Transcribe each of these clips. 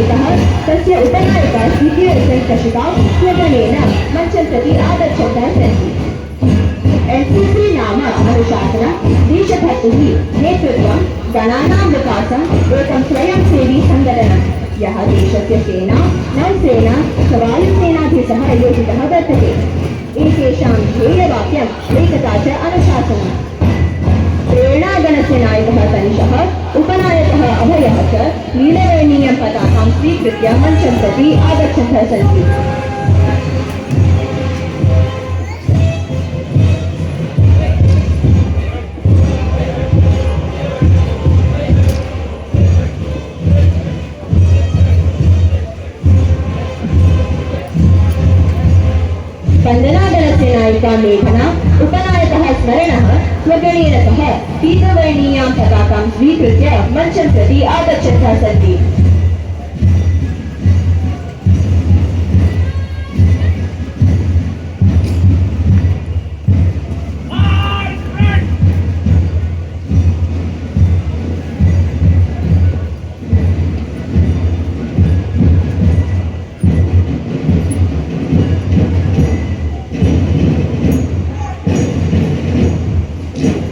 आयोजितः तस्य उपनायकः CPSL-कृषिकाः स्वगणेन मञ्चं प्रति आगच्छन्तः सन्ति। NCC नाम अनुशासनं, देशभक्तिः, नेतृत्वं, गणानां विकासम् एकं स्वयंसेवी सङ्घटनं, यः देशस्य सेना, नौसेना, वायुसेनाभिः सह योजितः वर्तते। एतेषां ध्येयवाक्यम् एकता च अनुशासनम्। प्रेरणागणस्य नायकः तनिषः, उपनायकः अभयः च नीलवर्णीयं पताकां स्वीकृत्य मञ्चं प्रति आगच्छन्तः सन्ति। वन्दनागणस्य नायिका मेघना, उपनायकः स्मरणः स्वगणेन सह पीतवर्णीयां पताकां स्वीकृत्य मञ्चं प्रति आगच्छन्तः सन्ति।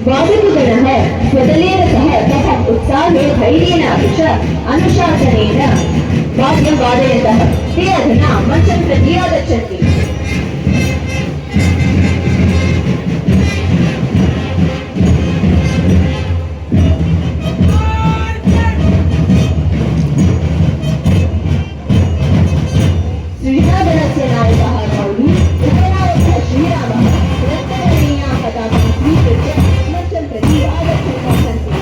वादकगणः स्वदलेन सह तथा उत्साहे धैर्येण अपि च अनुशासनेन वाद्यं वादयन्तः ते अधुना मञ्चं प्रति आगच्छन्ति। श्रीरागणस्य नायकः मौली, उपनायकः श्रीरामः रक्तवर्णीयां पताकां स्वीकृत्य मञ्चं प्रति आगच्छन्तः सन्ति।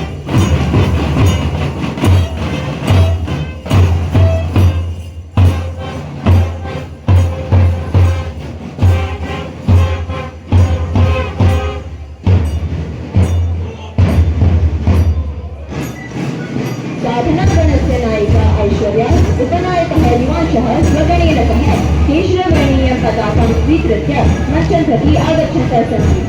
साधनागणस्य नायिका ऐश्वर्या, उपनायकः युवांशः स्वगणेन सह केशरवर्णीयं पताकां स्वीकृत्य मञ्चं प्रति आगच्छन्तः सन्ति।